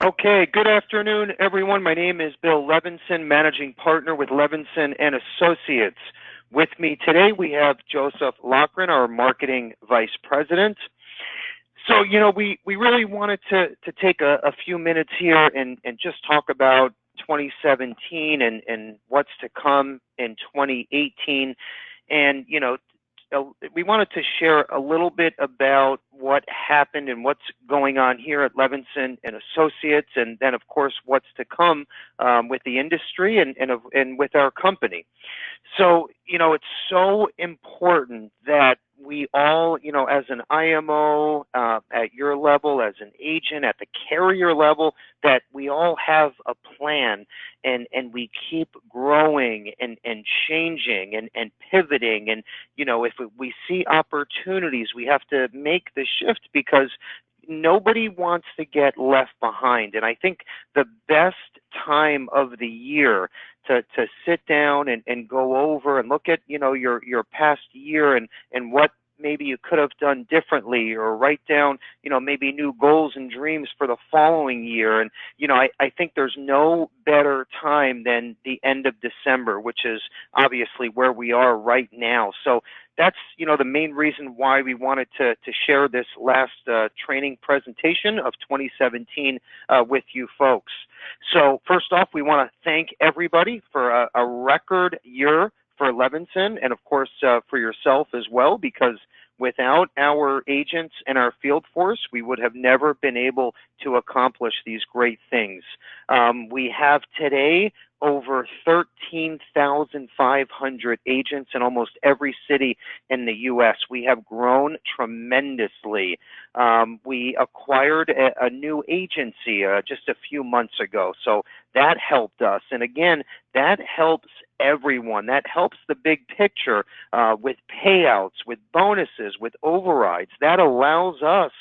Okay, good afternoon, everyone. My name is Bill Levinson, managing partner with Levinson and Associates. With me today, we have Joseph Lochran, our marketing vice president. So, we really wanted to take a few minutes here and just talk about 2017 and what's to come in 2018. And, we wanted to share a little bit about what happened and what's going on here at Levinson and Associates, and then, of course, what's to come with the industry and with our company. So, it's so important that we all, as an IMO, at your level, as an agent, at the carrier level, that we all have a plan and we keep growing and changing and pivoting. And, if we see opportunities, we have to make the shift because nobody wants to get left behind. And I think the best time of the year to sit down and go over and look at, your past year and what maybe you could have done differently, or write down, maybe new goals and dreams for the following year. And, I think there's no better time than the end of December, which is obviously where we are right now. So that's, the main reason why we wanted to share this last training presentation of 2017 with you folks. So first off, we want to thank everybody for a record year for Levinson, and of course for yourself as well, because without our agents and our field force, we would have never been able to accomplish these great things. We have today over 13,500 agents in almost every city in the U.S. We have grown tremendously. We acquired a new agency just a few months ago, so that helped us. And again, that helps everyone. That helps the big picture with payouts, with bonuses, with overrides. That allows us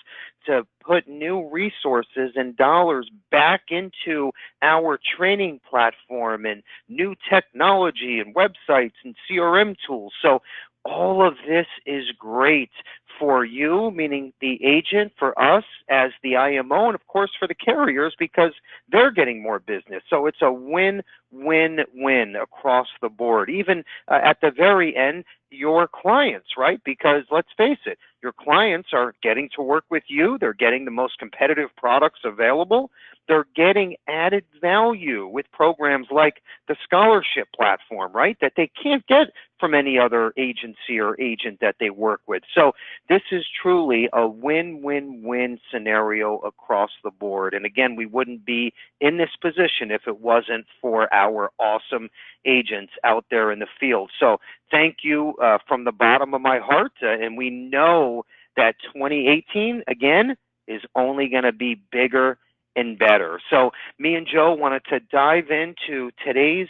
to put new resources and dollars back into our training platform and new technology and websites and CRM tools. So all of this is great for you, meaning the agent, for us as the IMO, and of course for the carriers, because they're getting more business. So it's a win-win-win across the board. Even at the very end, your clients, right? Because let's face it, your clients are getting to work with you. They're getting the most competitive products available. They're getting added value with programs like the scholarship platform, right, that they can't get from any other agency or agent that they work with. So this is truly a win-win-win scenario across the board. And again, we wouldn't be in this position if it wasn't for our awesome agents out there in the field. So thank you from the bottom of my heart. And we know that 2018, again, is only going to be bigger and better. So me and Joe wanted to dive into today's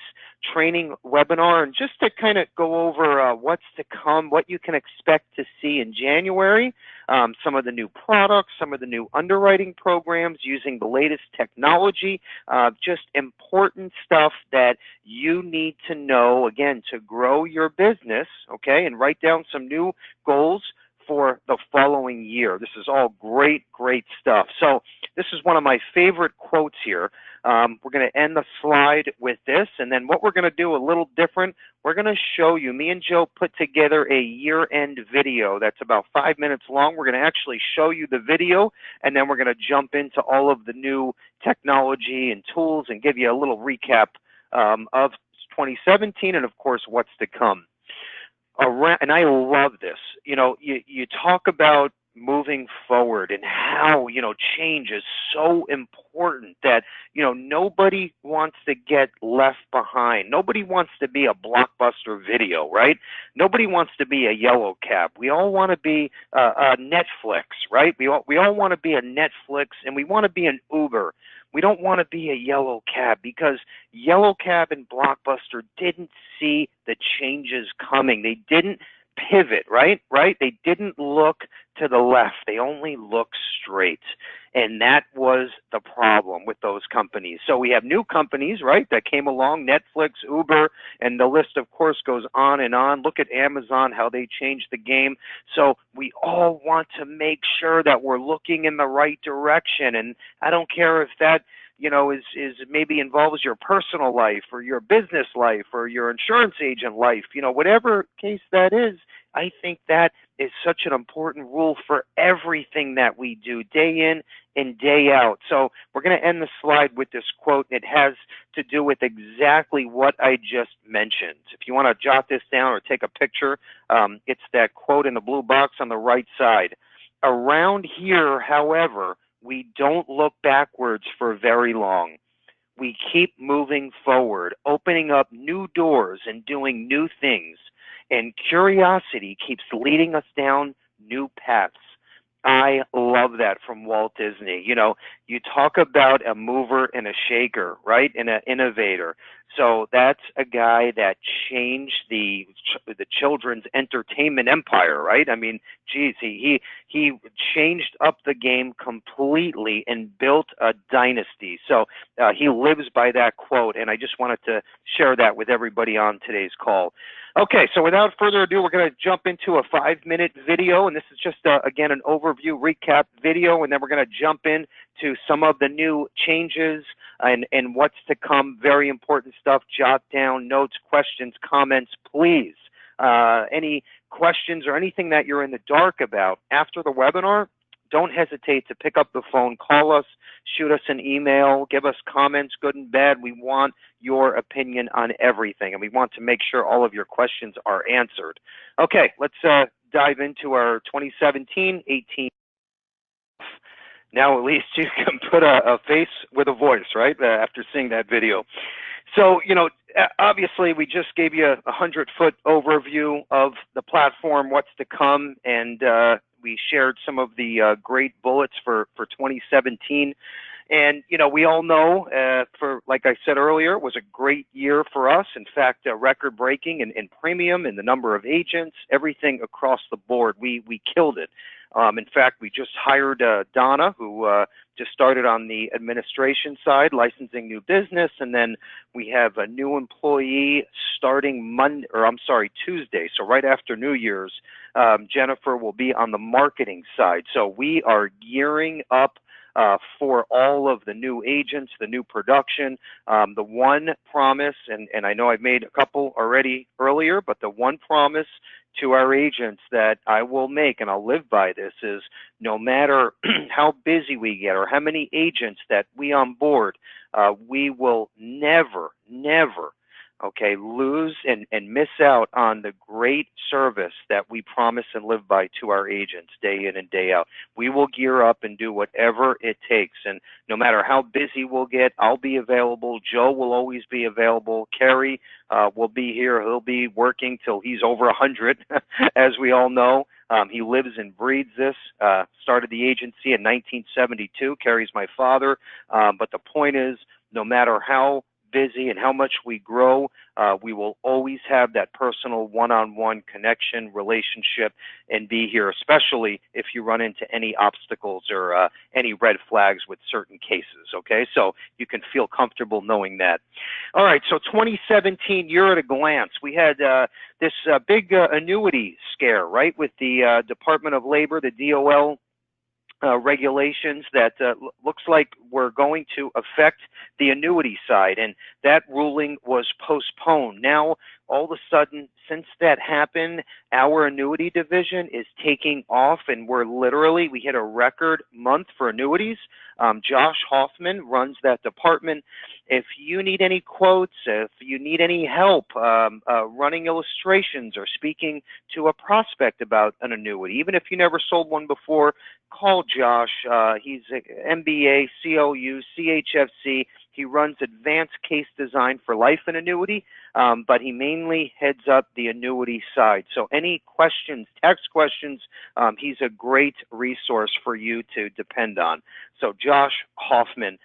training webinar and just to kind of go over what's to come, what you can expect to see in January, some of the new products, some of the new underwriting programs using the latest technology, just important stuff that you need to know, again, to grow your business, okay, and write down some new goals for the following year. This is all great, great stuff. So this is one of my favorite quotes here. We're going to end the slide with this, and then what we're going to do a little different, we're going to show you, me and Joe put together a year-end video that's about 5 minutes long. We're going to actually show you the video, and then we're going to jump into all of the new technology and tools and give you a little recap of 2017 and, of course, what's to come. And I love this. You talk about moving forward and how, change is so important that, nobody wants to get left behind. Nobody wants to be a blockbuster video, right? Nobody wants to be a yellow cab. We all want to be a Netflix, right? We all want to be a Netflix, and we want to be an Uber. We don't want to be a yellow cab, because yellow cab and blockbuster didn't see the changes coming. They didn't pivot, right? They didn't look to the left. They only looked straight. And that was the problem with those companies. So we have new companies, right, that came along, Netflix, Uber, and the list, of course, goes on and on. Look at Amazon, how they changed the game. So we all want to make sure that we're looking in the right direction. And I don't care if that is maybe involves your personal life or your business life or your insurance agent life, whatever case that is. I think that is such an important rule for everything that we do day in and day out. So we're going to end the slide with this quote. It has to do with exactly what I just mentioned. If you want to jot this down or take a picture, it's that quote in the blue box on the right side. Around here, however, we don't look backwards for very long. We keep moving forward, opening up new doors and doing new things. And curiosity keeps leading us down new paths. I love that from Walt Disney. You talk about a mover and a shaker, right? And an innovator. So that's a guy that changed the children's entertainment empire, right? I mean, geez, he changed up the game completely and built a dynasty. So he lives by that quote, and I just wanted to share that with everybody on today's call. Okay, so without further ado, we're going to jump into a 5-minute video, and this is just, again, an overview recap video, and then we're going to jump into some of the new changes and what's to come. Very important stuff. Jot down notes, questions, comments, please. Any questions or anything that you're in the dark about after the webinar, don't hesitate to pick up the phone, call us, shoot us an email, give us comments, good and bad. We want your opinion on everything, and we want to make sure all of your questions are answered. Okay, let's dive into our 2017-18. Now at least you can put a face with a voice, right, after seeing that video. So, obviously we just gave you a 100-foot overview of the platform, what's to come, and we shared some of the great bullets for 2017. And, we all know, like I said earlier, it was a great year for us. In fact, record-breaking in premium, in the number of agents, everything across the board. We killed it. In fact, we just hired Donna, who just started on the administration side, licensing new business, and then we have a new employee starting Tuesday, so right after New Year's. Jennifer will be on the marketing side. So we are gearing up for all of the new agents, the new production. The one promise, and I know I've made a couple already earlier, but the one promise to our agents that I will make, and I'll live by this, is no matter how busy we get or how many agents that we onboard, we will never, lose and miss out on the great service that we promise and live by to our agents day in and day out. We will gear up and do whatever it takes. And no matter how busy we'll get, I'll be available. Joe will always be available. Kerry will be here. He'll be working till he's over 100, as we all know. He lives and breathes this. Started the agency in 1972. Kerry's my father. But the point is, no matter how busy and how much we grow, we will always have that personal one-on-one connection, relationship, and be here, especially if you run into any obstacles or any red flags with certain cases, okay? So you can feel comfortable knowing that. All right, so 2017, year at a glance. We had this big annuity scare, right, with the Department of Labor, the DOL, regulations that looks like we're going to affect the annuity side, and that ruling was postponed. Now, all of a sudden, since that happened, our annuity division is taking off, and we hit a record month for annuities. Josh Hoffman runs that department. If you need any quotes, if you need any help running illustrations or speaking to a prospect about an annuity, even if you never sold one before, call Josh. He's an MBA, COU, CHFC. He runs advanced case design for life and annuity, but he mainly heads up the annuity side. So any questions, tax questions, he's a great resource for you to depend on. So Josh Hoffman.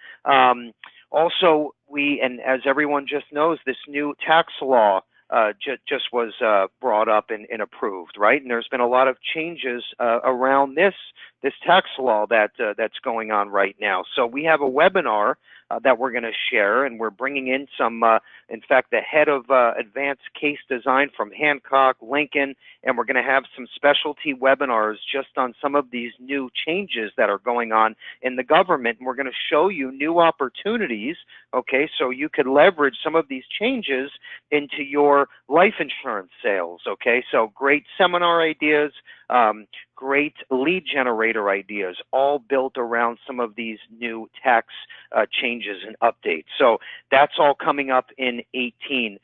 Also, and as everyone just knows, this new tax law just was brought up and approved, right? And there's been a lot of changes around this tax law that's going on right now. So we have a webinar that we're going to share, and we're bringing in some, in fact, the head of advanced case design from Hancock, Lincoln, and we're going to have some specialty webinars just on some of these new changes that are going on in the government, and we're going to show you new opportunities, okay, so you could leverage some of these changes into your life insurance sales, okay? So great seminar ideas, great lead generator ideas, all built around some of these new tax changes and updates. So that's all coming up in 18.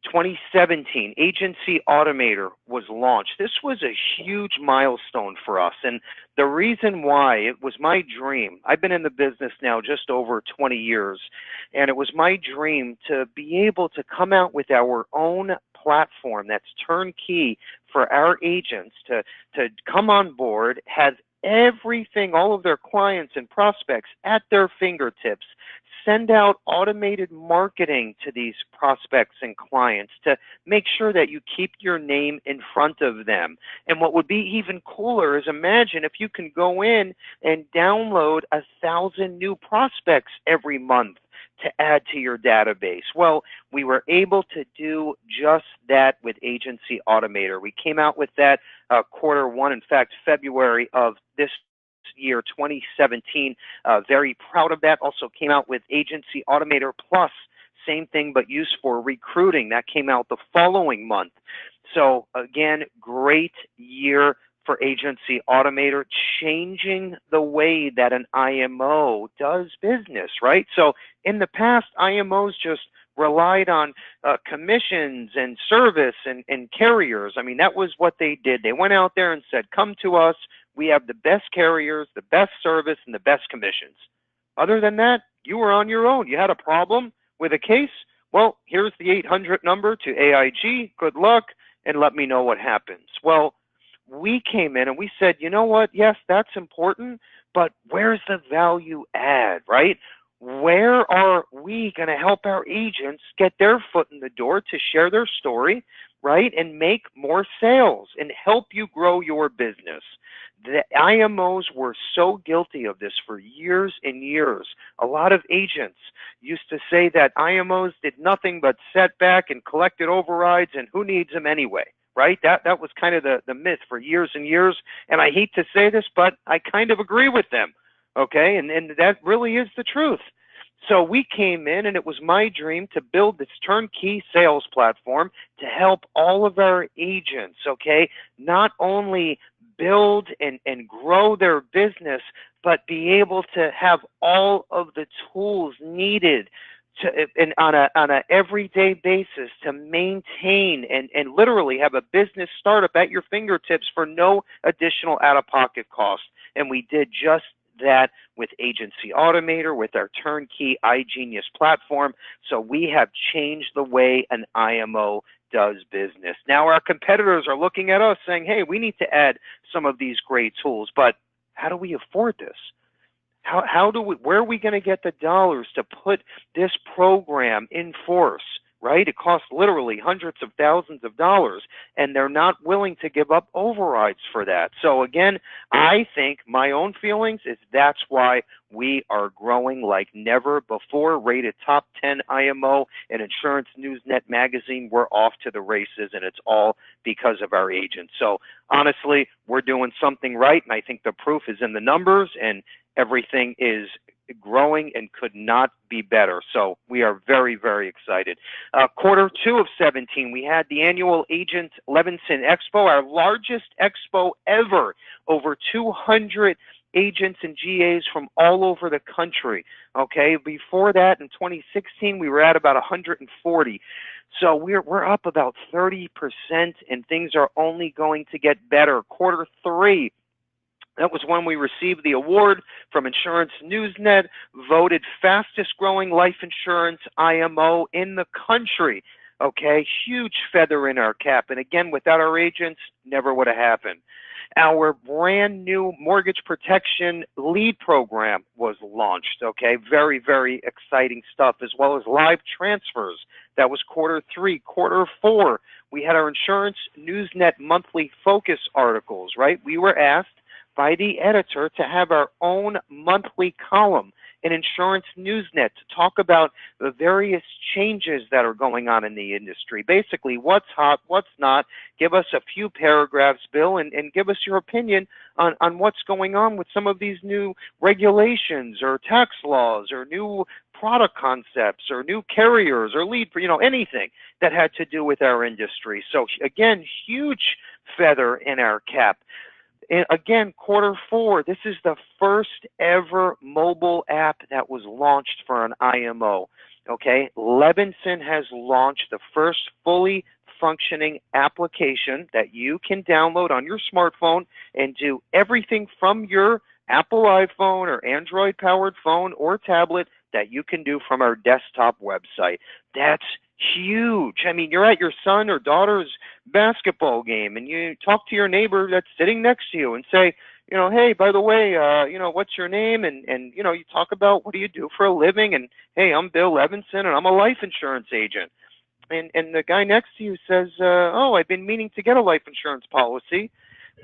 2017, Agency Automator was launched. This was a huge milestone for us, and the reason why, it was my dream. I've been in the business now just over 20 years, and it was my dream to be able to come out with our own platform that's turnkey for our agents to come on board, have everything, all of their clients and prospects at their fingertips, send out automated marketing to these prospects and clients to make sure that you keep your name in front of them. And what would be even cooler is, imagine if you can go in and download 1,000 new prospects every month to add to your database. Well, we were able to do just that with Agency Automator. We came out with that Q1, in fact, February of this year, 2017. Very proud of that. Also came out with Agency Automator Plus, same thing but used for recruiting. That came out the following month. So again, great year for Agency Automator, changing the way that an IMO does business, right? So in the past, IMOs just relied on commissions and service and carriers. I mean, that was what they did. They went out there and said, come to us. We have the best carriers, the best service, and the best commissions. Other than that, you were on your own. You had a problem with a case? Well, here's the 800 number to AIG. Good luck, and let me know what happens. Well, we came in and we said, you know what? Yes, that's important, but where's the value add, right? Where are we going to help our agents get their foot in the door to share their story, right, and make more sales and help you grow your business? The IMOs were so guilty of this for years and years. A lot of agents used to say that IMOs did nothing but set back and collected overrides, and who needs them anyway, right? That was kind of the myth for years and years, and I hate to say this, but I kind of agree with them, okay? And that really is the truth. So we came in, and it was my dream to build this turnkey sales platform to help all of our agents, okay, not only build and grow their business, but be able to have all of the tools needed to, and on a everyday basis, to maintain and literally have a business startup at your fingertips for no additional out-of-pocket cost. And we did just that with Agency Automator, with our turnkey iGenius platform. So we have changed the way an IMO does business. Now our competitors are looking at us saying, hey, we need to add some of these great tools, but how do we afford this? How do we, where are we going to get the dollars to put this program in force, right? It costs literally hundreds of thousands of dollars, and they're not willing to give up overrides for that. So again, I think my own feelings is that's why we are growing like never before, rated top 10 IMO in Insurance News Net magazine. We're off to the races, and it's all because of our agents. So honestly, we're doing something right, and I think the proof is in the numbers, and everything is growing and could not be better. So we are very, very excited. Q2 of 17, we had the annual Agent Levinson Expo, our largest expo ever. Over 200 agents and GAs from all over the country. Okay, before that in 2016, we were at about 140. So we're up about 30%, and things are only going to get better. Q3, that was when we received the award from Insurance Newsnet, voted fastest growing life insurance IMO in the country. Okay, huge feather in our cap. And again, without our agents, never would have happened. Our brand new mortgage protection lead program was launched. Okay, very, very exciting stuff, as well as live transfers. That was Q3. Q4, we had our Insurance Newsnet monthly focus articles, right? We were asked by the editor to have our own monthly column in Insurance Newsnet to talk about the various changes that are going on in the industry. Basically, what's hot, what's not. Give us a few paragraphs, Bill, and give us your opinion on what's going on with some of these new regulations or tax laws or new product concepts or new carriers or anything that had to do with our industry. So again, huge feather in our cap. And again, Q4, this is the first ever mobile app that was launched for an IMO. Okay, Levinson has launched the first fully functioning application that you can download on your smartphone and do everything from your Apple iPhone or Android powered phone or tablet that you can do from our desktop website. That's huge. I mean, you're at your son or daughter's basketball game and you talk to your neighbor that's sitting next to you and say, hey, by the way, what's your name? And you talk about what do you do for a living? And hey, I'm Bill Levinson and I'm a life insurance agent. And the guy next to you says, oh, I've been meaning to get a life insurance policy.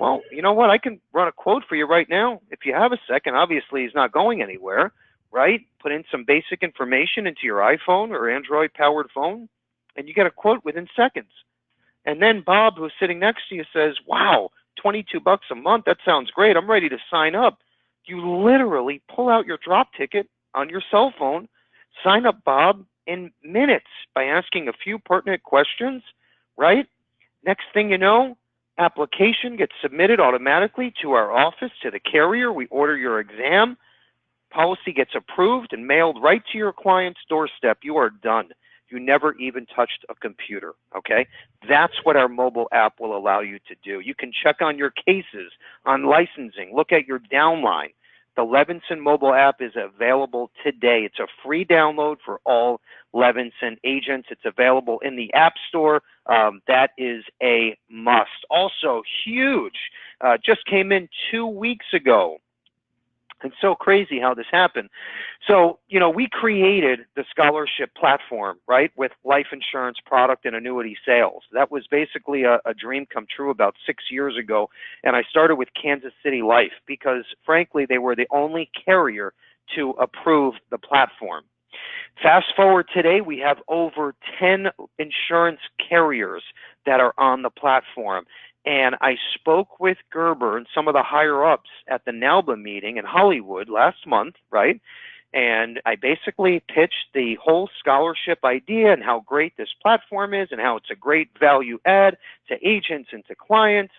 Well, you know what? I can run a quote for you right now. If you have a second, obviously he's not going anywhere, right? Put in some basic information into your iPhone or Android powered phone and you get a quote within seconds. And then Bob, who's sitting next to you, says, wow, $22 a month. That sounds great. I'm ready to sign up. You literally pull out your drop ticket on your cell phone, sign up Bob in minutes by asking a few pertinent questions, right? Next thing you know, application gets submitted automatically to our office, to the carrier. We order your exam. Policy gets approved and mailed right to your client's doorstep. You are done. You never even touched a computer, okay? That's what our mobile app will allow you to do. You can check on your cases, on licensing, look at your downline. The Levinson mobile app is available today. It's a free download for all Levinson agents. It's available in the App Store. That is a must. Also, huge, just came in 2 weeks ago. It's so crazy how this happened. So, we created the scholarship platform, right, with life insurance product and annuity sales. That was basically a dream come true about 6 years ago. And I started with Kansas City Life because, frankly, they were the only carrier to approve the platform. Fast forward today, we have over 10 insurance carriers that are on the platform. And I spoke with Gerber and some of the higher-ups at the NALBA meeting in Hollywood last month, right? And I basically pitched the whole scholarship idea and how great this platform is and how it's a great value add to agents and to clients.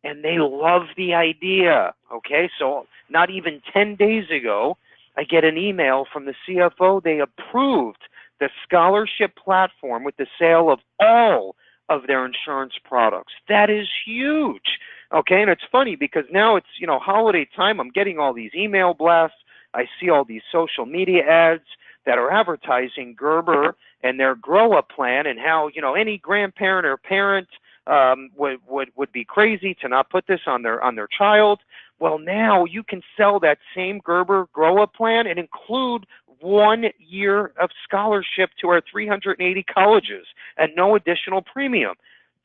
And they love the idea, okay? So not even 10 days ago, I get an email from the CFO. They approved the scholarship platform with the sale of all of their insurance products. That is huge. Okay, and it's funny because now it's, holiday time. I'm getting all these email blasts. I see all these social media ads that are advertising Gerber and their grow up plan and how, any grandparent or parent would be crazy to not put this on their child. Well, now you can sell that same Gerber grow up plan and include 1 year of scholarship to our 380 colleges at no additional premium.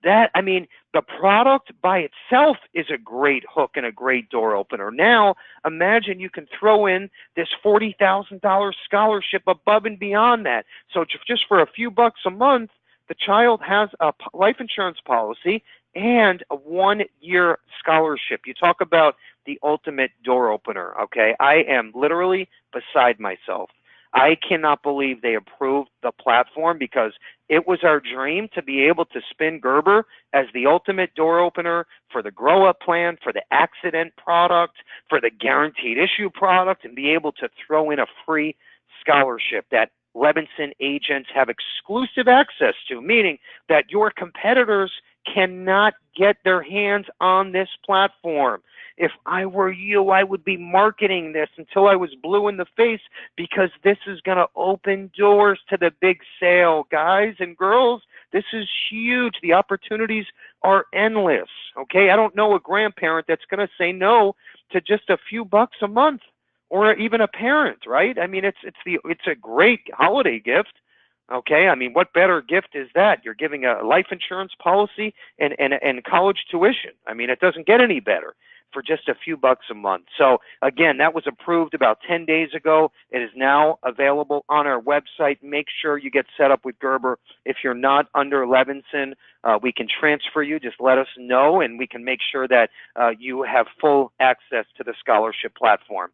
The product by itself is a great hook and a great door opener. Now, imagine you can throw in this $40,000 scholarship above and beyond that. So just for a few bucks a month, the child has a life insurance policy and a 1 year scholarship. You talk about the ultimate door opener, okay? I am literally beside myself. I cannot believe they approved the platform because it was our dream to be able to spin Gerber as the ultimate door opener for the grow up plan, for the accident product, for the guaranteed issue product, and be able to throw in a free scholarship that Levinson agents have exclusive access to, meaning that your competitors cannot get their hands on this platform. If I were you, I would be marketing this until I was blue in the face because this is going to open doors to the big sale. Guys and girls, this is huge. The opportunities are endless, okay? I don't know a grandparent that's going to say no to just a few bucks a month or even a parent, right? I mean, it's a great holiday gift. Okay, I mean, what better gift is that? You're giving a life insurance policy and college tuition. I mean, it doesn't get any better. for just a few bucks a month. So again, that was approved about 10 days ago. It is now available on our website. Make sure you get set up with Gerber. If you're not under Levinson, we can transfer you. Just let us know, and we can make sure that you have full access to the scholarship platform.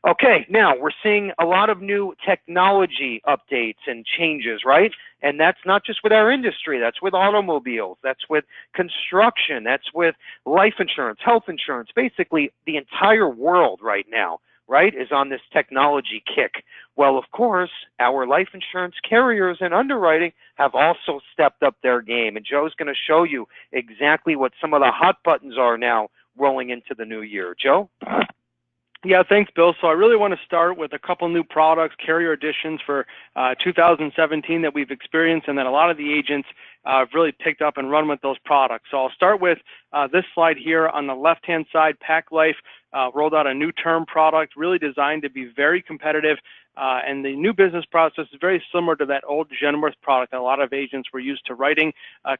Okay, now we're seeing a lot of new technology updates and changes, right? And that's not just with our industry. That's with automobiles. That's with construction. That's with life insurance, health insurance. Basically, the entire world right now, right, is on this technology kick. Well, of course, our life insurance carriers and underwriting have also stepped up their game. And Joe's going to show you exactly what some of the hot buttons are now rolling into the new year. Joe? Yeah, thanks, Bill. So I really want to start with a couple new products, carrier additions for 2017 that we've experienced, and that a lot of the agents have really picked up and run with those products. So I'll start with this slide here on the left-hand side. Pac Life rolled out a new term product, really designed to be very competitive, and the new business process is very similar to that old Genworth product that a lot of agents were used to writing.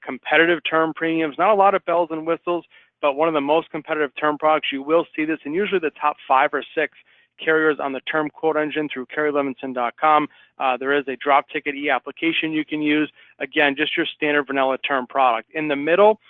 Competitive term premiums, not a lot of bells and whistles, but one of the most competitive term products. You will see this in usually the top 5 or 6 carriers on the term quote engine through carrierlevinson.com. There is a drop ticket e-application you can use. Again, just your standard vanilla term product. In the middle,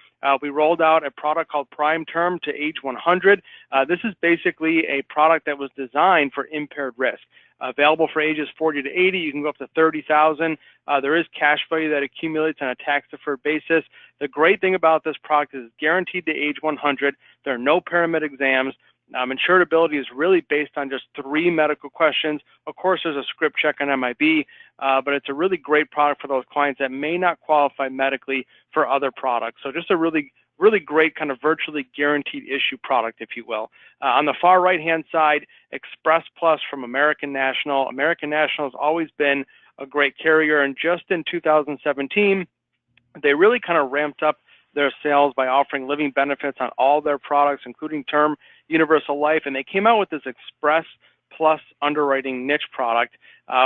we rolled out a product called Prime Term to age 100. This is basically a product that was designed for impaired risk. Available for ages 40 to 80, you can go up to 30,000. There is cash value that accumulates on a tax-deferred basis. The great thing about this product is it's guaranteed to age 100. There are no pyramid exams. Insurability is really based on just 3 medical questions. Of course, there's a script check on MIB, but it's a really great product for those clients that may not qualify medically for other products. So just a really great kind of virtually guaranteed issue product, if you will. On the far right-hand side, Express Plus from American National. American National has always been a great carrier, and just in 2017, they really kind of ramped up their sales by offering living benefits on all their products, including term, universal life, and they came out with this Express Plus underwriting niche product,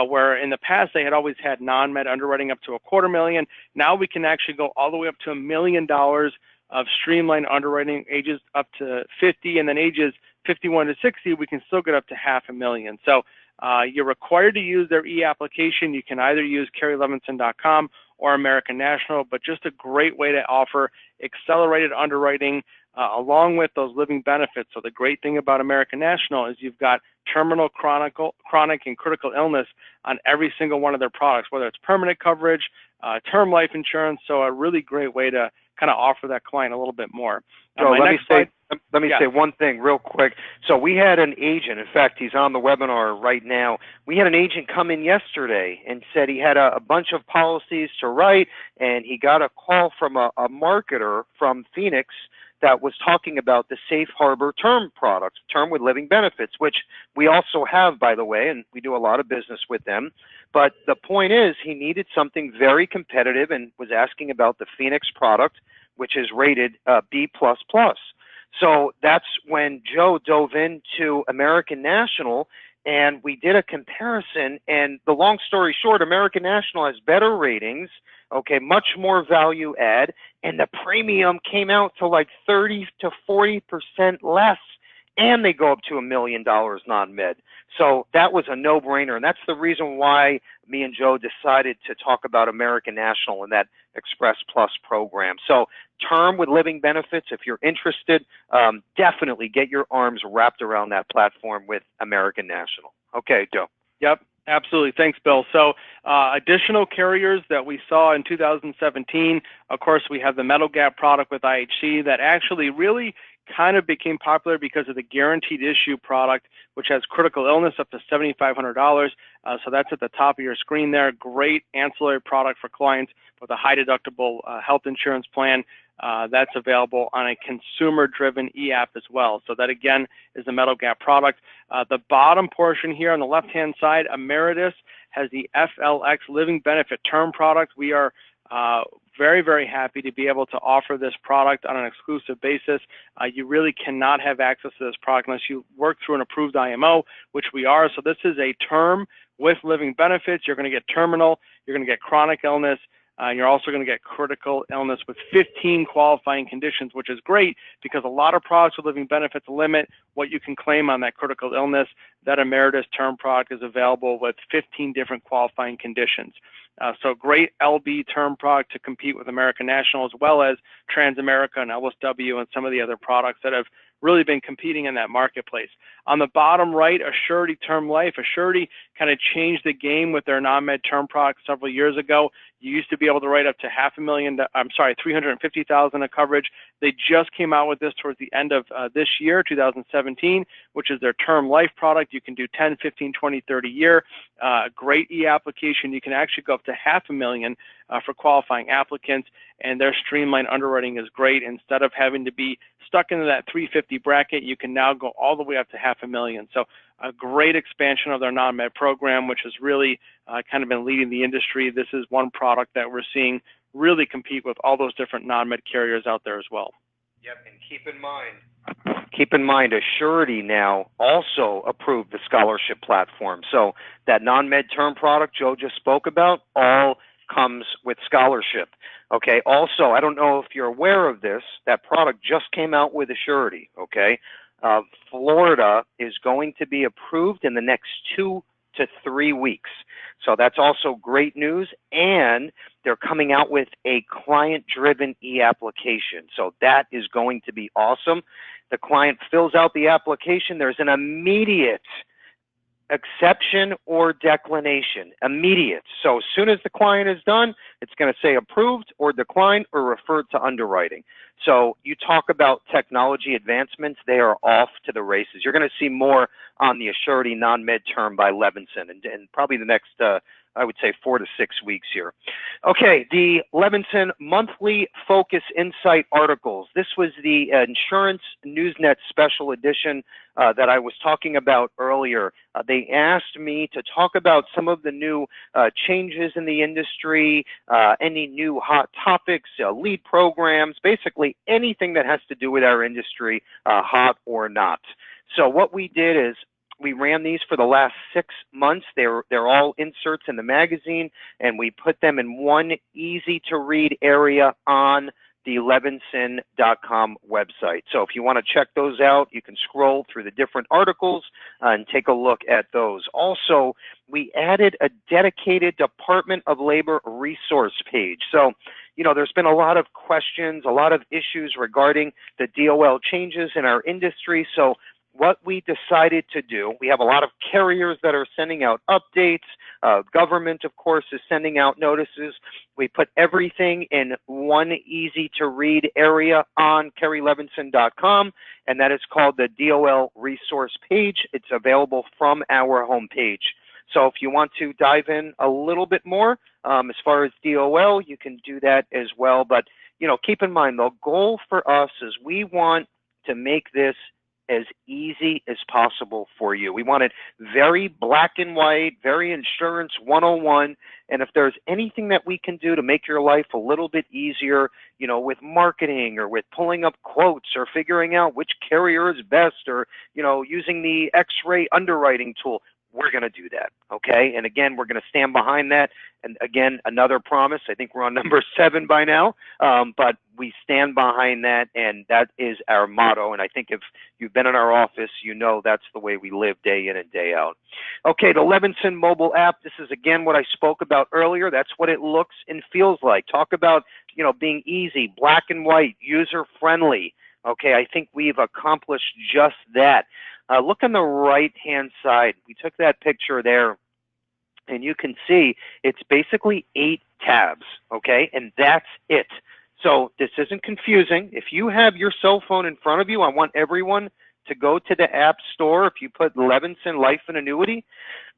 where in the past they had always had non-med underwriting up to $250,000. Now we can actually go all the way up to $1 million of streamlined underwriting, ages up to 50, and then ages 51 to 60, we can still get up to $500,000. So you're required to use their e-application. You can either use carrierlevinson.com or American National, but just a great way to offer accelerated underwriting along with those living benefits. So the great thing about American National is you've got terminal, chronic, and critical illness on every single one of their products, whether it's permanent coverage, term life insurance. So a really great way to kind of offer that client a little bit more. So let me say one thing real quick. So we had an agent, in fact, he's on the webinar right now. We had an agent come in yesterday and said he had a bunch of policies to write, and he got a call from a marketer from Phoenix that was talking about the Safe Harbor term products, term with living benefits, which we also have, by the way, and we do a lot of business with them. But the point is he needed something very competitive and was asking about the Phoenix product, which is rated B++. So that's when Joe dove into American National, and we did a comparison. And the long story short, American National has better ratings, okay, much more value add, and the premium came out to like 30 to 40% less, and they go up to $1 million non-med. So that was a no-brainer, and that's the reason why me and Joe decided to talk about American National and that Express Plus program. So term with living benefits, if you're interested, definitely get your arms wrapped around that platform with American National. Okay, Joe. Yep. Absolutely. Thanks, Bill. So additional carriers that we saw in 2017, of course, we have the Metal Gap product with IHC that actually really kind of became popular because of the guaranteed issue product, which has critical illness up to $7,500. So that's at the top of your screen there. Great ancillary product for clients with a high deductible health insurance plan. That's available on a consumer-driven e-app as well. So that, again, is the Metal Gap product. The bottom portion here on the left-hand side, Emeritus, has the FLX Living Benefit Term product. We are very, very happy to be able to offer this product on an exclusive basis. You really cannot have access to this product unless you work through an approved IMO, which we are. So this is a term with living benefits. You're going to get terminal, you're going to get chronic illness, You're also going to get critical illness with 15 qualifying conditions, which is great because a lot of products with living benefits limit what you can claim on that critical illness. That Emeritus term product is available with 15 different qualifying conditions. So great LB term product to compete with American National, as well as Transamerica and LSW and some of the other products that have really been competing in that marketplace. On the bottom right, Assurity Term Life. Assurity kind of changed the game with their non-med term product several years ago. You used to be able to write up to $350,000 of coverage. They just came out with this towards the end of this year, 2017, which is their term life product. You can do 10, 15, 20, 30 year. Great e-application. You can actually go up to $500,000 for qualifying applicants, and their streamlined underwriting is great. Instead of having to be stuck into that 350 bracket, you can now go all the way up to $500,000. So a great expansion of their non-med program, which has really kind of been leading the industry. This is one product that we're seeing really compete with all those different non-med carriers out there as well. Yep, and keep in mind, Assurity now also approved the scholarship platform. So that non-med term product Joe just spoke about all comes with scholarship. Okay, also, I don't know if you're aware of this, that product just came out with Assurity, okay? Florida is going to be approved in the next 2 to 3 weeks. So that's also great news, and they're coming out with a client-driven e-application. So that is going to be awesome. The client fills out the application. There's an immediate exception or declination, immediate. So as soon as the client is done, it's going to say approved or declined or referred to underwriting. So you talk about technology advancements, they are off to the races. You're going to see more on the Assurity non-med term by Levinson and probably the next, I would say 4 to 6 weeks here. Okay, the Levinson monthly focus insight articles. This was the Insurance Newsnet special edition that I was talking about earlier. They asked me to talk about some of the new changes in the industry, any new hot topics, lead programs, basically anything that has to do with our industry, hot or not. So what we did is we ran these for the last 6 months. They're all inserts in the magazine, and we put them in one easy-to-read area on the Levinson.com website. So if you want to check those out, you can scroll through the different articles and take a look at those. Also, we added a dedicated Department of Labor resource page. So, you know, there's been a lot of questions, a lot of issues regarding the DOL changes in our industry. So what we decided to do, we have a lot of carriers that are sending out updates. Government, of course, is sending out notices. We put everything in one easy-to-read area on kerrylevinson.com, and that is called the DOL resource page. It's available from our homepage. So if you want to dive in a little bit more as far as DOL, you can do that as well. But, you know, keep in mind, the goal for us is we want to make this as easy as possible for you. We want it very black and white, very insurance 101. And if there's anything that we can do to make your life a little bit easier, you know, with marketing or with pulling up quotes or figuring out which carrier is best or, you know, using the X-ray underwriting tool, we're going to do that, okay? And again, we're going to stand behind that. And again, another promise, I think we're on number 7 by now, but we stand behind that, and that is our motto. And I think if you've been in our office, you know that's the way we live day in and day out. Okay, the Levinson mobile app, this is again what I spoke about earlier. That's what it looks and feels like. Talk about, you know, being easy, black and white, user-friendly. Okay, I think we've accomplished just that. Look on the right-hand side. We took that picture there, and you can see it's basically 8 tabs, okay? And that's it. So this isn't confusing. If you have your cell phone in front of you, I want everyone to go to the App Store. If you put Levinson Life and Annuity,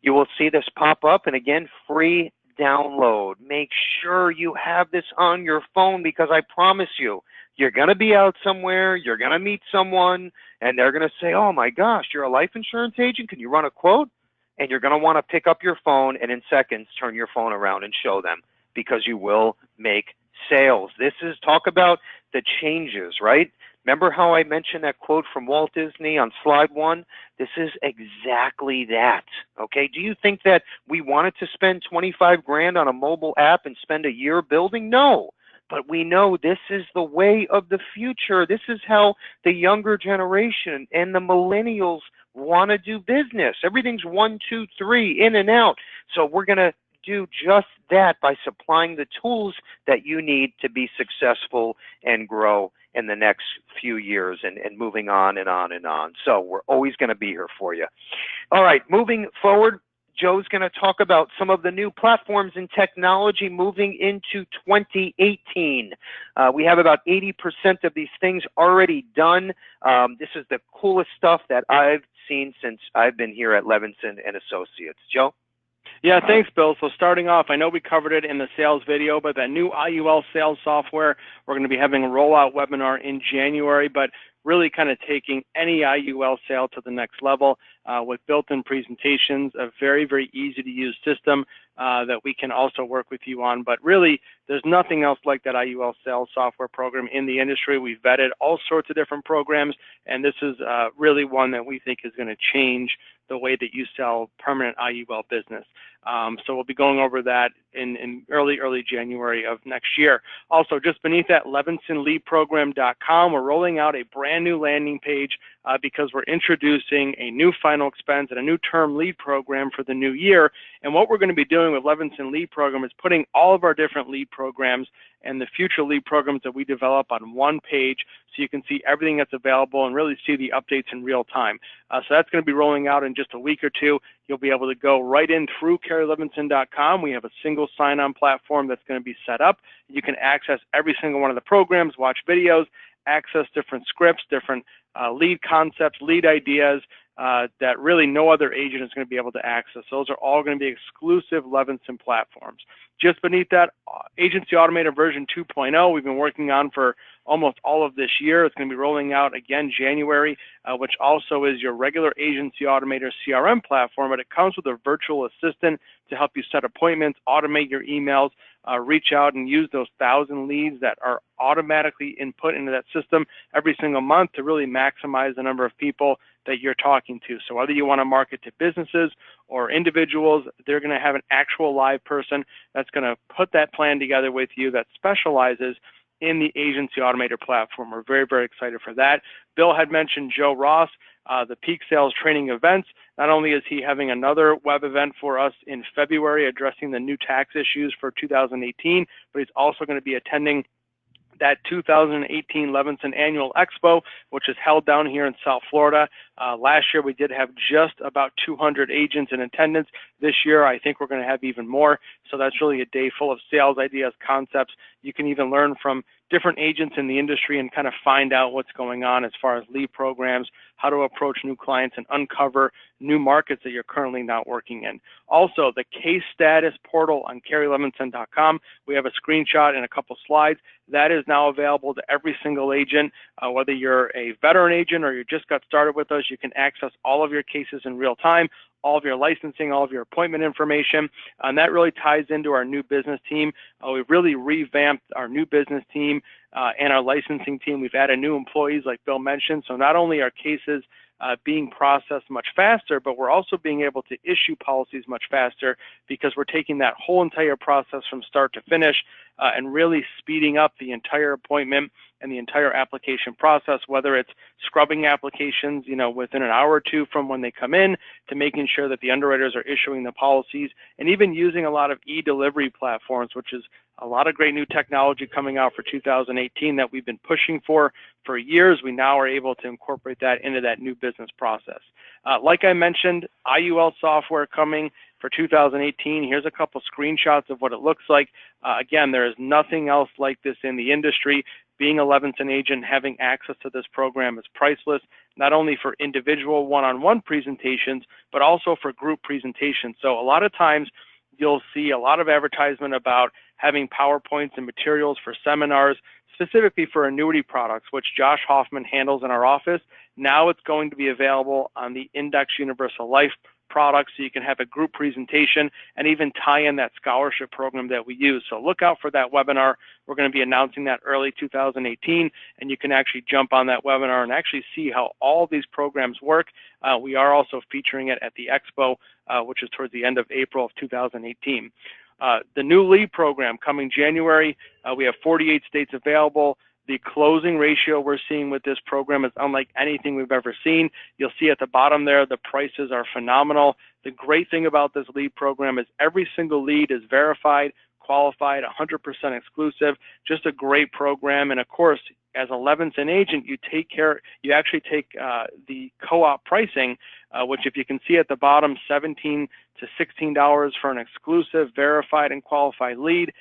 you will see this pop up. And again, free download. Make sure you have this on your phone because I promise you, you're going to be out somewhere, you're going to meet someone, and they're going to say, oh my gosh, you're a life insurance agent, can you run a quote? And you're going to want to pick up your phone and in seconds turn your phone around and show them because you will make sales. This is talk about the changes, right? Remember how I mentioned that quote from Walt Disney on slide one? This is exactly that. Okay. Do you think that we wanted to spend 25 grand on a mobile app and spend a year building? No. But we know this is the way of the future. This is how the younger generation and the millennials want to do business. Everything's 1, 2, 3, in and out. So we're going to do just that by supplying the tools that you need to be successful and grow in the next few years, and moving on and on and on. So we're always going to be here for you. All right, moving forward, Joe's going to talk about some of the new platforms and technology moving into 2018. We have about 80% of these things already done. This is the coolest stuff that I've seen since I've been here at Levinson and Associates. Joe? Yeah, thanks, Bill. So starting off, I know we covered it in the sales video, but that new IUL sales software, we're going to be having a rollout webinar in January, but really kind of taking any IUL sale to the next level with built-in presentations, a very, very easy to use system that we can also work with you on. But really, there's nothing else like that IUL sales software program in the industry. We've vetted all sorts of different programs, and this is really one that we think is going to change the way that you sell permanent IUL business. So we'll be going over that in early January of next year. Also, just beneath that, LevinsonLeadProgram.com, we're rolling out a brand new landing page because we're introducing a new final expense and a new term lead program for the new year. And what we're going to be doing with Levinson Lead Program is putting all of our different lead programs and the future lead programs that we develop on one page so you can see everything that's available and really see the updates in real time. So that's going to be rolling out in just a week or two. You'll be able to go right in through CarrieLevinson.com. We have a single sign-on platform that's going to be set up. You can access every single one of the programs, watch videos, access different scripts, different lead concepts, lead ideas that really no other agent is going to be able to access. Those are all going to be exclusive Levinson platforms. Just beneath that, Agency Automator version 2.0, we've been working on for almost all of this year. It's going to be rolling out again January, which also is your regular Agency Automator CRM platform, but it comes with a virtual assistant to help you set appointments, automate your emails, reach out and use those 1,000 leads that are automatically input into that system every single month to really maximize the number of people that you're talking to. So whether you want to market to businesses or individuals, they're going to have an actual live person that's going to put that plan together with you that specializes in the Agency Automator platform. We're very, very excited for that. Bill had mentioned Joe Ross, the Peak Sales Training Events. Not only is he having another web event for us in February addressing the new tax issues for 2018, but he's also going to be attending that 2018 Levinson Annual Expo, which is held down here in South Florida. Last year, we did have just about 200 agents in attendance. This year, I think we're going to have even more. So that's really a day full of sales ideas, concepts. You can even learn from different agents in the industry and kind of find out what's going on as far as lead programs, how to approach new clients and uncover new markets that you're currently not working in. Also, the case status portal on CarrieLevinson.com, we have a screenshot and a couple slides. That is now available to every single agent, whether you're a veteran agent or you just got started with us, you can access all of your cases in real time, all of your licensing, all of your appointment information, and that really ties into our new business team. We've really revamped our new business team and our licensing team. We've added new employees like Bill mentioned, so not only are cases being processed much faster, but we're also being able to issue policies much faster because we're taking that whole entire process from start to finish and really speeding up the entire appointment and the entire application process, whether it's scrubbing applications, within an hour or two from when they come in, to making sure that the underwriters are issuing the policies, and even using a lot of e-delivery platforms, which is a lot of great new technology coming out for 2018 that we've been pushing for years. We now are able to incorporate that into that new business process. Like I mentioned, IUL software coming for 2018. Here's a couple screenshots of what it looks like. Again, there is nothing else like this in the industry. Being a Levinson agent, having access to this program is priceless, not only for individual one-on-one presentations, but also for group presentations. So a lot of times you'll see a lot of advertisement about having PowerPoints and materials for seminars, specifically for annuity products, which Josh Hoffman handles in our office. Now it's going to be available on the Index Universal Life products so you can have a group presentation and even tie in that scholarship program that we use. So look out for that webinar. We're going to be announcing that early 2018, and you can actually jump on that webinar and actually see how all these programs work. We are also featuring it at the Expo, which is towards the end of April of 2018. The new LEAD program coming January, we have 48 states available. The closing ratio we're seeing with this program is unlike anything we've ever seen. You'll see at the bottom there, the prices are phenomenal. The great thing about this LEAD program is every single lead is verified, qualified, 100% exclusive, just a great program. And of course, as a Levinson agent, you actually take the co-op pricing, which if you can see at the bottom, $17 to $16 for an exclusive, verified, and qualified lead.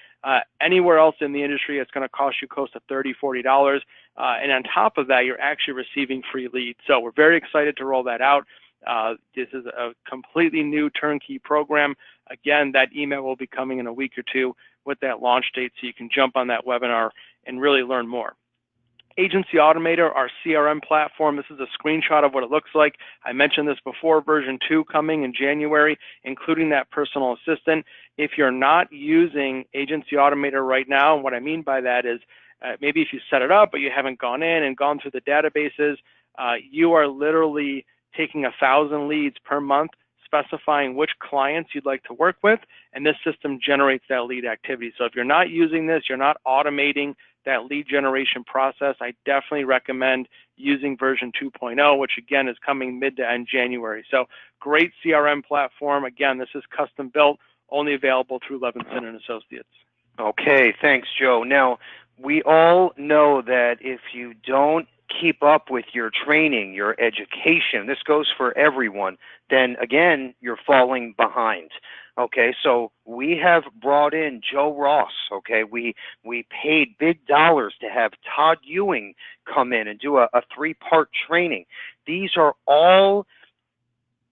Anywhere else in the industry, it's going to cost you close to $30, $40. And on top of that, you're actually receiving free leads. So we're very excited to roll that out. This is a completely new turnkey program. Again, that email will be coming in a week or two with that launch date, so you can jump on that webinar and really learn more. Agency Automator, our CRM platform. This is a screenshot of what it looks like. I mentioned this before, version 2 coming in January, including that personal assistant. If you're not using Agency Automator right now, and what I mean by that is maybe if you set it up, but you haven't gone in and gone through the databases, you are literally taking 1,000 leads per month, specifying which clients you'd like to work with, and this system generates that lead activity. So if you're not using this, you're not automating that lead generation process, I definitely recommend using version 2.0, which again is coming mid to end January. So great CRM platform. Again, this is custom built, only available through Levinson and Associates. Okay, thanks, Joe. Now, we all know that if you don't keep up with your training, your education, this goes for everyone, then again, you're falling behind. Okay, so we have brought in Joe Ross. Okay, we paid big dollars to have Todd Ewing come in and do a 3-part training. These are all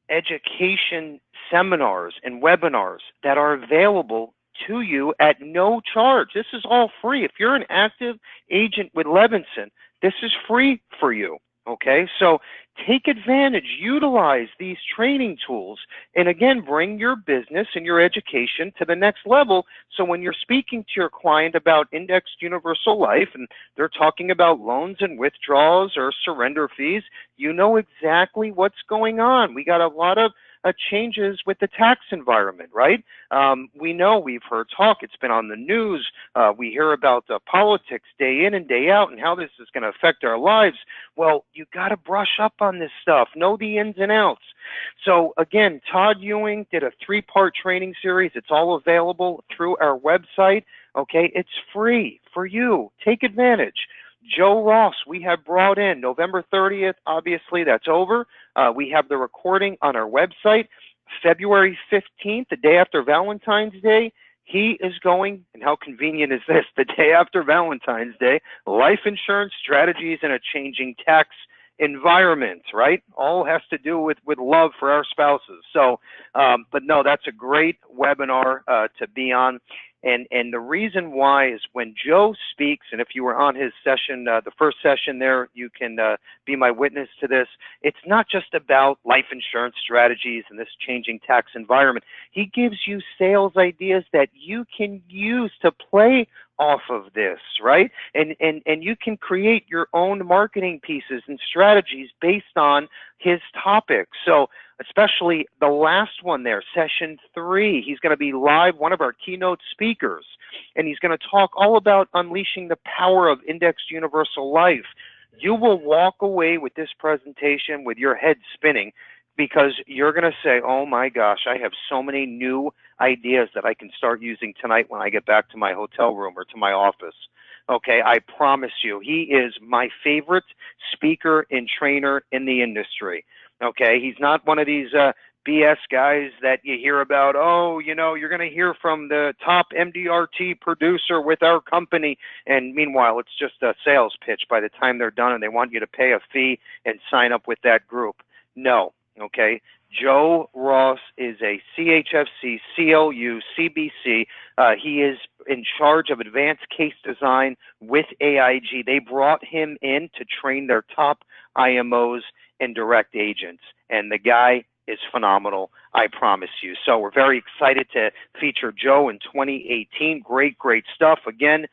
education seminars and webinars that are available to you at no charge. This is all free. If you're an active agent with Levinson, this is free for you. Okay, so take advantage, utilize these training tools, and again, bring your business and your education to the next level. So when you're speaking to your client about indexed universal life and they're talking about loans and withdrawals or surrender fees, you know exactly what's going on. We got a lot of changes with the tax environment, right? We know, we've heard talk, it's been on the news, we hear about politics day in and day out and how this is going to affect our lives. Well, you got to brush up on this stuff, know the ins and outs. So again, Todd Ewing did a 3-part training series. It's all available through our website. Okay, it's free for you. Take advantage. Joe Ross, we have brought in November 30th. Obviously, that's over. We have the recording on our website. February 15th, the day after Valentine's Day, he is going, and how convenient is this, the day after Valentine's Day, life insurance strategies in a changing tax environment, right? All has to do with love for our spouses. So, but no, that's a great webinar to be on. And the reason why is when Joe speaks, and if you were on his session, the first session there, you can be my witness to this. It's not just about life insurance strategies and this changing tax environment. He gives you sales ideas that you can use to play off of this, right? And you can create your own marketing pieces and strategies based on his topic. So especially the last one there, session 3, he's going to be live, one of our keynote speakers, and he's going to talk all about unleashing the power of indexed universal life. You will walk away with this presentation with your head spinning, because you're going to say, oh my gosh, I have so many new ideas that I can start using tonight when I get back to my hotel room or to my office. Okay, I promise you, he is my favorite speaker and trainer in the industry. Okay, he's not one of these BS guys that you hear about, oh, you know, you're going to hear from the top MDRT producer with our company, and meanwhile, it's just a sales pitch by the time they're done, and they want you to pay a fee and sign up with that group. No, okay? Joe Ross is a CHFC, CLU, CBC. He is in charge of advanced case design with AIG. They brought him in to train their top IMOs and direct agents. And the guy is phenomenal, I promise you. So we're very excited to feature Joe in 2018. Great, great stuff. Again,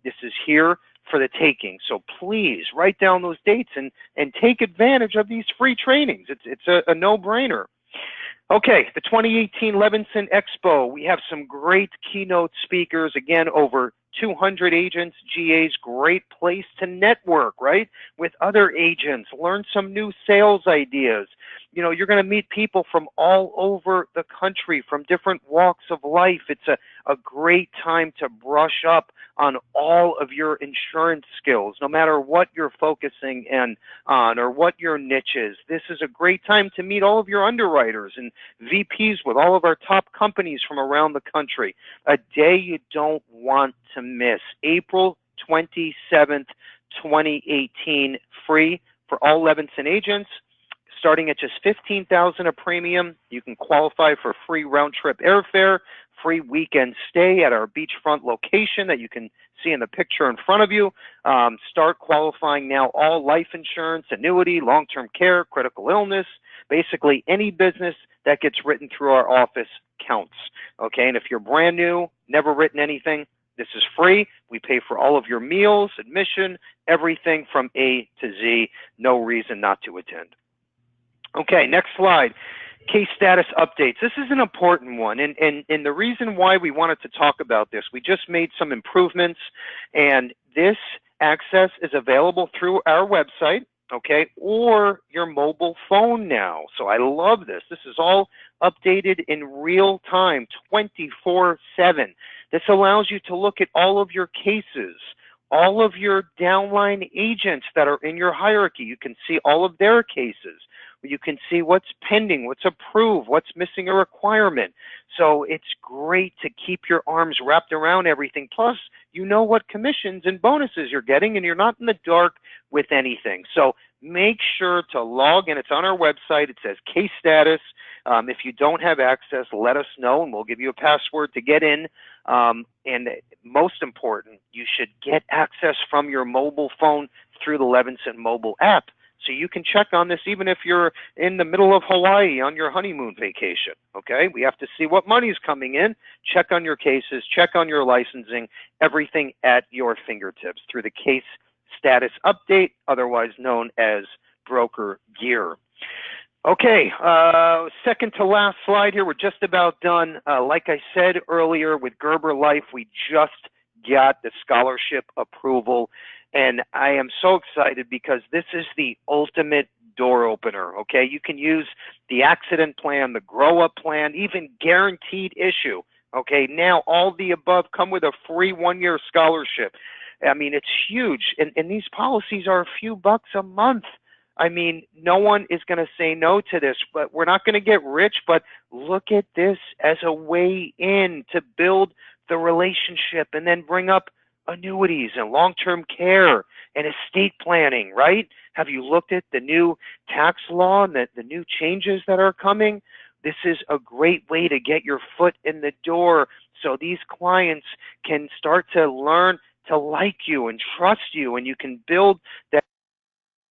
this is here for the taking. So please write down those dates and take advantage of these free trainings. It's a no-brainer. Okay, the 2018 Levinson Expo. We have some great keynote speakers. Again, over 200 agents, GAs, great place to network, right? With other agents, learn some new sales ideas. You know, you're going to meet people from all over the country, from different walks of life. It's a great time to brush up on all of your insurance skills, no matter what you're focusing on or what your niche is. This is a great time to meet all of your underwriters and VPs with all of our top companies from around the country. A day you don't want to miss. April 27th, 2018, free for all Levinson agents. Starting at just $15,000 a premium, you can qualify for free round-trip airfare, free weekend stay at our beachfront location that you can see in the picture in front of you. Start qualifying now. All life insurance, annuity, long-term care, critical illness, basically any business that gets written through our office counts. Okay, and if you're brand new, never written anything, this is free. We pay for all of your meals, admission, everything from A to Z. No reason not to attend. Okay, next slide. Case status updates. This is an important one, and the reason why we wanted to talk about this, we just made some improvements, and this access is available through our website, okay, or your mobile phone now. So I love this. This is all updated in real time, 24/7. This allows you to look at all of your cases, all of your downline agents that are in your hierarchy. You can see all of their cases. You can see what's pending, what's approved, what's missing a requirement. So it's great to keep your arms wrapped around everything. Plus, you know what commissions and bonuses you're getting, and you're not in the dark with anything. So make sure to log in. It's on our website. It says case status. If you don't have access, let us know, and we'll give you a password to get in. And most important, you should get access from your mobile phone through the Levinson mobile app. So you can check on this even if you're in the middle of Hawaii on your honeymoon vacation, okay? We have to see what money's coming in, check on your cases, check on your licensing, everything at your fingertips through the case status update, otherwise known as broker gear. Okay, second to last slide here. We're just about done. Like I said earlier, with Gerber Life, we just got the scholarship approval. And I am so excited because this is the ultimate door opener, okay? You can use the accident plan, the grow-up plan, even guaranteed issue, okay? Now all the above come with a free one-year scholarship. I mean, it's huge. And these policies are a few bucks a month. I mean, no one is going to say no to this, but we're not going to get rich, but look at this as a way in to build the relationship and then bring up annuities and long-term care and estate planning, right? Have you looked at the new tax law and the new changes that are coming? This is a great way to get your foot in the door so these clients can start to learn to like you and trust you, and you can build that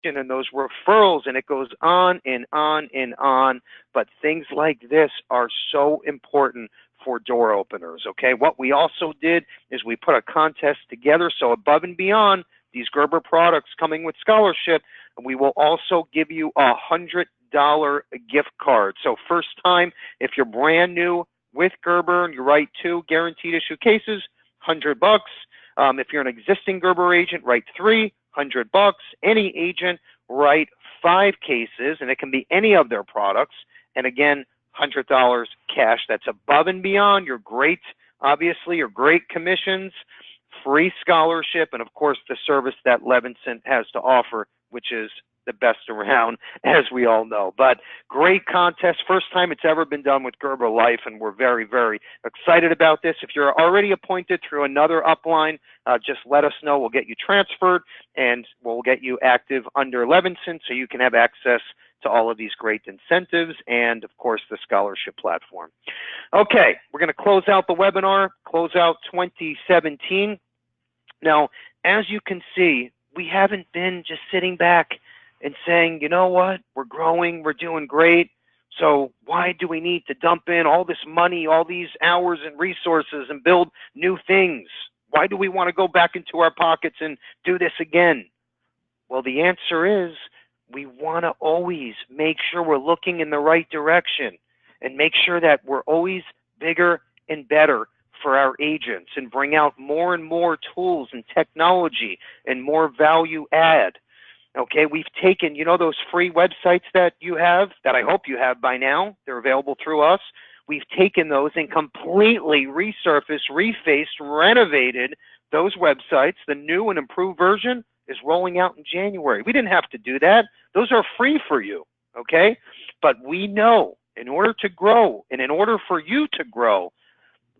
and those referrals, and it goes on and on and on. But things like this are so important for door openers, okay? What we also did is we put a contest together, so above and beyond these Gerber products coming with scholarship, we will also give you a $100 gift card. So first time, if you're brand new with Gerber and you write 2 guaranteed issue cases, $100. If you're an existing Gerber agent, write 3, $100. Any agent, write 5 cases, and it can be any of their products. And again, $100 cash. That's above and beyond your great, obviously, your great commissions, free scholarship, and of course the service that Levinson has to offer, which is the best around, as we all know. But great contest, first time it's ever been done with Gerber Life, and we're very, very excited about this. If you're already appointed through another upline, just let us know. We'll get you transferred, and we'll get you active under Levinson so you can have access to all of these great incentives and, of course, the scholarship platform. Okay, we're going to close out the webinar, close out 2017. Now, as you can see, we haven't been just sitting back and saying, you know what, we're growing, we're doing great. So why do we need to dump in all this money, all these hours and resources and build new things? Why do we want to go back into our pockets and do this again? Well, the answer is we want to always make sure we're looking in the right direction and make sure that we're always bigger and better for our agents and bring out more and more tools and technology and more value add. Okay, we've taken, those free websites that you have, that I hope you have by now, they're available through us. We've taken those and completely resurfaced, refaced, renovated those websites. The new and improved version is rolling out in January. We didn't have to do that. Those are free for you, okay? But we know in order to grow and in order for you to grow,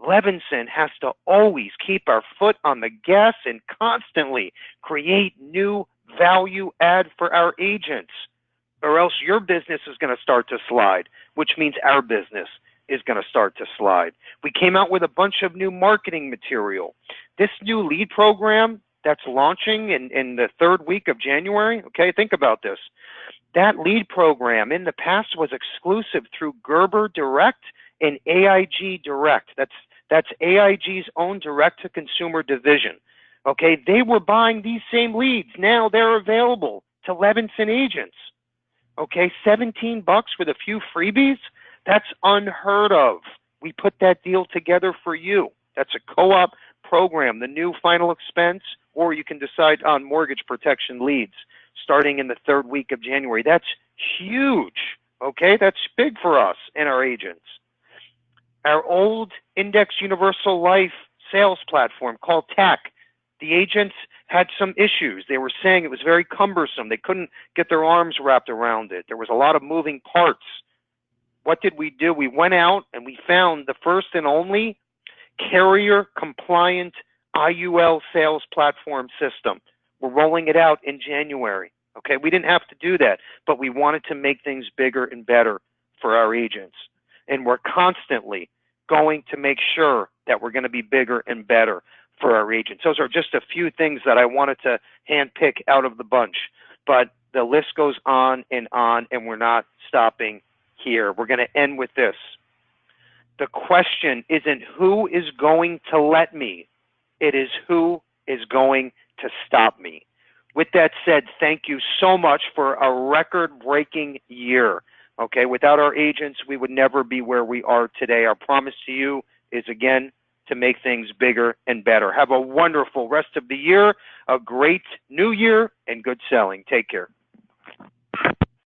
Levinson has to always keep our foot on the gas and constantly create new value add for our agents, or else your business is going to start to slide, which means our business is going to start to slide. We came out with a bunch of new marketing material. This new lead program that's launching in the third week of January, okay, think about this. That lead program in the past was exclusive through Gerber Direct and AIG Direct. That's AIG's own direct-to-consumer division. Okay, they were buying these same leads. Now they're available to Levinson agents. Okay, $17 with a few freebies? That's unheard of. We put that deal together for you. That's a co-op program, the new final expense, or you can decide on mortgage protection leads starting in the third week of January. That's huge. Okay, that's big for us and our agents. Our old Index Universal Life sales platform called TAC, the agents had some issues. They were saying it was very cumbersome. They couldn't get their arms wrapped around it. There was a lot of moving parts. What did we do? We went out and we found the first and only carrier-compliant IUL sales platform system. We're rolling it out in January. Okay, we didn't have to do that, but we wanted to make things bigger and better for our agents. And we're constantly going to make sure that we're going to be bigger and better for our agents. Those are just a few things that I wanted to handpick out of the bunch, but the list goes on, and we're not stopping here. We're going to end with this. The question isn't who is going to let me, it is who is going to stop me. With that said, thank you so much for a record-breaking year. Okay, without our agents, we would never be where we are today. Our promise to you is, again, to make things bigger and better. Have a wonderful rest of the year, a great new year, and good selling. Take care.